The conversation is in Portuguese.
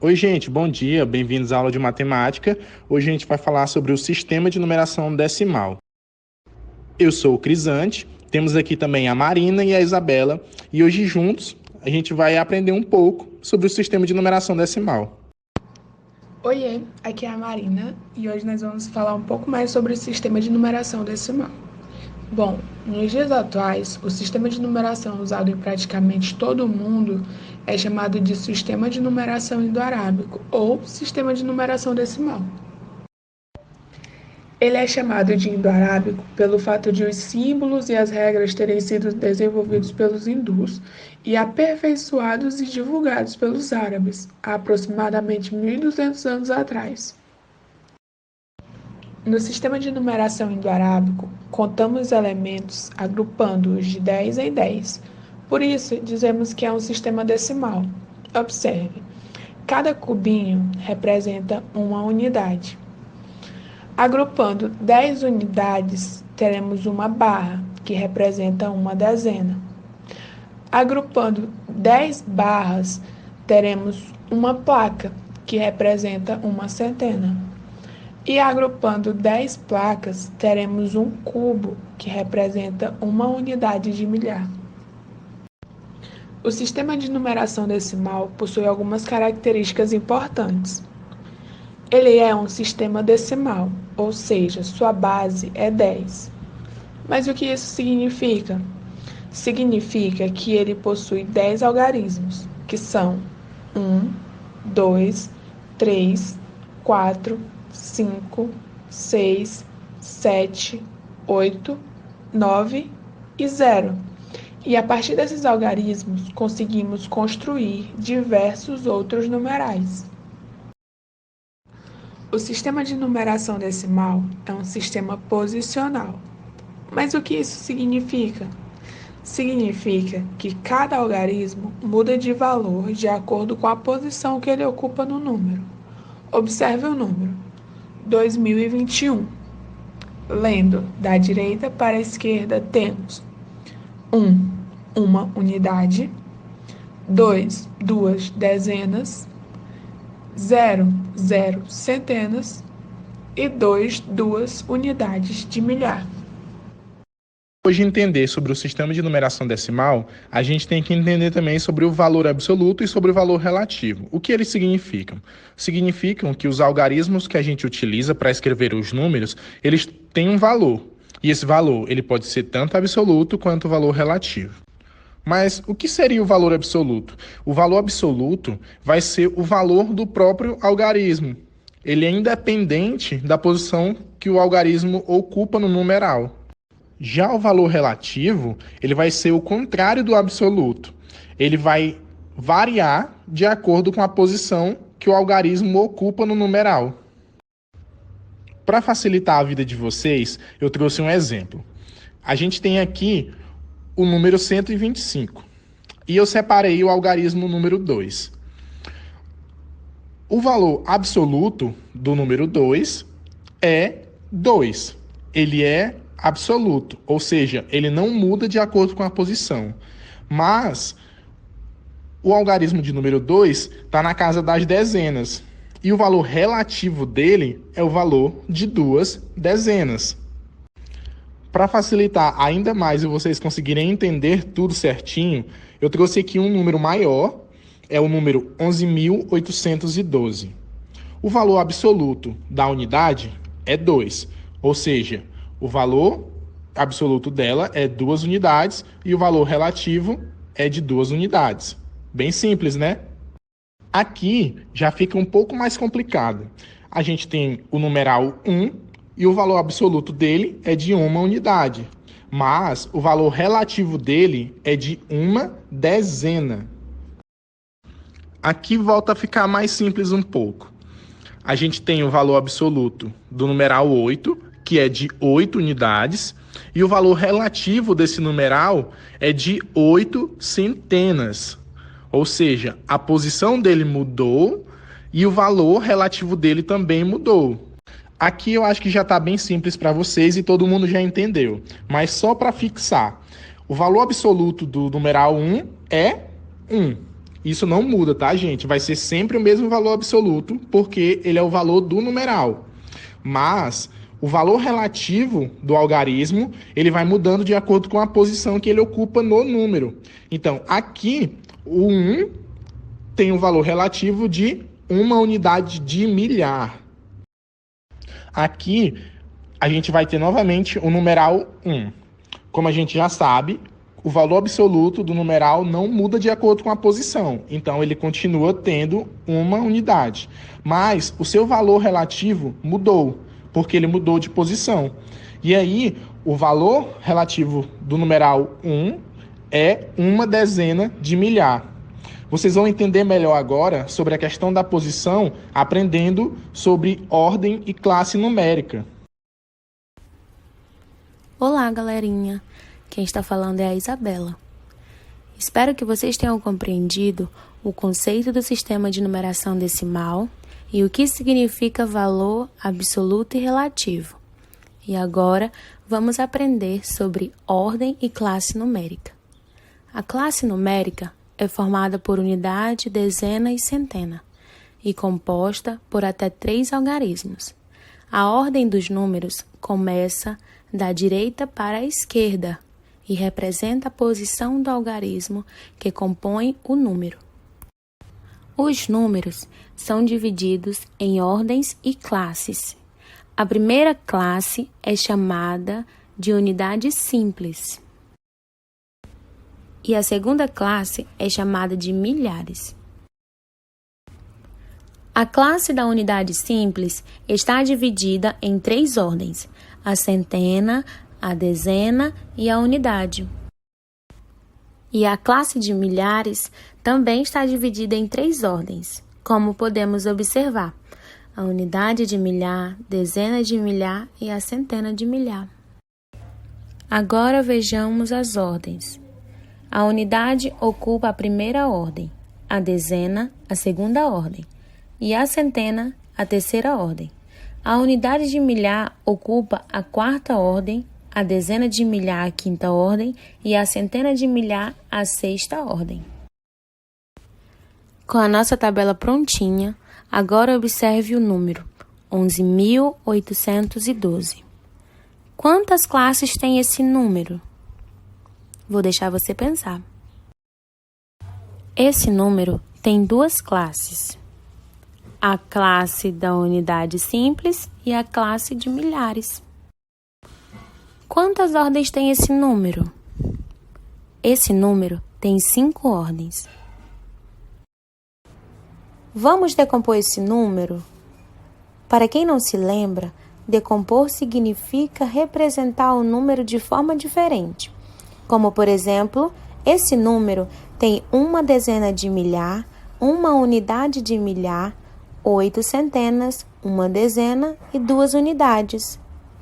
Oi, gente, bom dia, bem-vindos à aula de matemática. Hoje a gente vai falar sobre o sistema de numeração decimal. Eu sou o Crisante, temos aqui também a Marina e a Isabela, e hoje juntos a gente vai aprender um pouco sobre o sistema de numeração decimal. Oiê, aqui é a Marina e hoje nós vamos falar um pouco mais sobre o sistema de numeração decimal. Bom, nos dias atuais, o sistema de numeração usado em praticamente todo o mundo é chamado de sistema de numeração indo-arábico ou sistema de numeração decimal. Ele é chamado de indo-arábico pelo fato de os símbolos e as regras terem sido desenvolvidos pelos hindus e aperfeiçoados e divulgados pelos árabes há aproximadamente 1.200 anos atrás. No sistema de numeração indo-arábico, contamos elementos agrupando-os de 10 em 10. Por isso, dizemos que é um sistema decimal. Observe, cada cubinho representa uma unidade. Agrupando 10 unidades, teremos uma barra, que representa uma dezena. Agrupando 10 barras, teremos uma placa, que representa uma centena. E agrupando 10 placas, teremos um cubo, que representa uma unidade de milhar. O sistema de numeração decimal possui algumas características importantes. Ele é um sistema decimal, ou seja, sua base é 10. Mas o que isso significa? Significa que ele possui 10 algarismos, que são 1, 2, 3, 4, 5, 6, 7, 8, 9 e 0. E a partir desses algarismos, conseguimos construir diversos outros numerais. O sistema de numeração decimal é um sistema posicional. Mas o que isso significa? Significa que cada algarismo muda de valor de acordo com a posição que ele ocupa no número. Observe o número 2021. Lendo da direita para a esquerda, temos 1, uma unidade, 2, duas dezenas, 0, 0 centenas e 2, duas unidades de milhar. Hoje, entender sobre o sistema de numeração decimal, a gente tem que entender também sobre o valor absoluto e sobre o valor relativo. O que eles significam? Significam que os algarismos que a gente utiliza para escrever os números, eles têm um valor. E esse valor ele pode ser tanto absoluto quanto o valor relativo. Mas o que seria o valor absoluto? O valor absoluto vai ser o valor do próprio algarismo. Ele é independente da posição que o algarismo ocupa no numeral. Já o valor relativo, ele vai ser o contrário do absoluto. Ele vai variar de acordo com a posição que o algarismo ocupa no numeral. Para facilitar a vida de vocês, eu trouxe um exemplo. A gente tem aqui o número 125 e eu separei o algarismo número 2. O valor absoluto do número 2 é 2. Ele é absoluto, ou seja, ele não muda de acordo com a posição. Mas o algarismo de número 2 está na casa das dezenas. E o valor relativo dele é o valor de 2 dezenas. Para facilitar ainda mais e vocês conseguirem entender tudo certinho, eu trouxe aqui um número maior, é o número 11.812. O valor absoluto da unidade é 2, ou seja, o valor absoluto dela é 2 unidades e o valor relativo é de 2 unidades. Bem simples, né? Aqui já fica um pouco mais complicado. A gente tem o numeral 1 e o valor absoluto dele é de 1 unidade. Mas o valor relativo dele é de 1 dezena. Aqui volta a ficar mais simples um pouco. A gente tem o valor absoluto do numeral 8, que é de 8 unidades, e o valor relativo desse numeral é de 8 centenas. Ou seja, a posição dele mudou e o valor relativo dele também mudou. Aqui eu acho que já está bem simples para vocês e todo mundo já entendeu. Mas só para fixar, o valor absoluto do numeral 1 é 1. Isso não muda, tá, gente? Vai ser sempre o mesmo valor absoluto, porque ele é o valor do numeral. Mas o valor relativo do algarismo, ele vai mudando de acordo com a posição que ele ocupa no número. Então, aqui, o 1 tem um valor relativo de 1 unidade de milhar. Aqui, a gente vai ter novamente o numeral 1. Como a gente já sabe, o valor absoluto do numeral não muda de acordo com a posição. Então, ele continua tendo 1 unidade. Mas o seu valor relativo mudou, porque ele mudou de posição. E aí, o valor relativo do numeral 1 é 1 dezena de milhar. Vocês vão entender melhor agora sobre a questão da posição, aprendendo sobre ordem e classe numérica. Olá, galerinha! Quem está falando é a Isabela. Espero que vocês tenham compreendido o conceito do sistema de numeração decimal e o que significa valor absoluto e relativo. E agora vamos aprender sobre ordem e classe numérica. A classe numérica é formada por unidade, dezena e centena, e composta por até 3 algarismos. A ordem dos números começa da direita para a esquerda e representa a posição do algarismo que compõe o número. Os números são divididos em ordens e classes. A primeira classe é chamada de unidade simples. E a segunda classe é chamada de milhares. A classe da unidade simples está dividida em 3 ordens: a centena, a dezena e a unidade. E a classe de milhares também está dividida em 3 ordens, como podemos observar: a unidade de milhar, dezena de milhar e a centena de milhar. Agora vejamos as ordens. A unidade ocupa a primeira ordem, a dezena, a segunda ordem, e a centena, a terceira ordem. A unidade de milhar ocupa a quarta ordem, a dezena de milhar a quinta ordem e a centena de milhar a sexta ordem. Com a nossa tabela prontinha, agora observe o número 11.812. Quantas classes tem esse número? Vou deixar você pensar. Esse número tem 2 classes: a classe da unidade simples e a classe de milhares. Quantas ordens tem esse número? Esse número tem 5 ordens. Vamos decompor esse número? Para quem não se lembra, decompor significa representar o número de forma diferente. Como, por exemplo, esse número tem 1 dezena de milhar, 1 unidade de milhar, 8 centenas, 1 dezena e 2 unidades.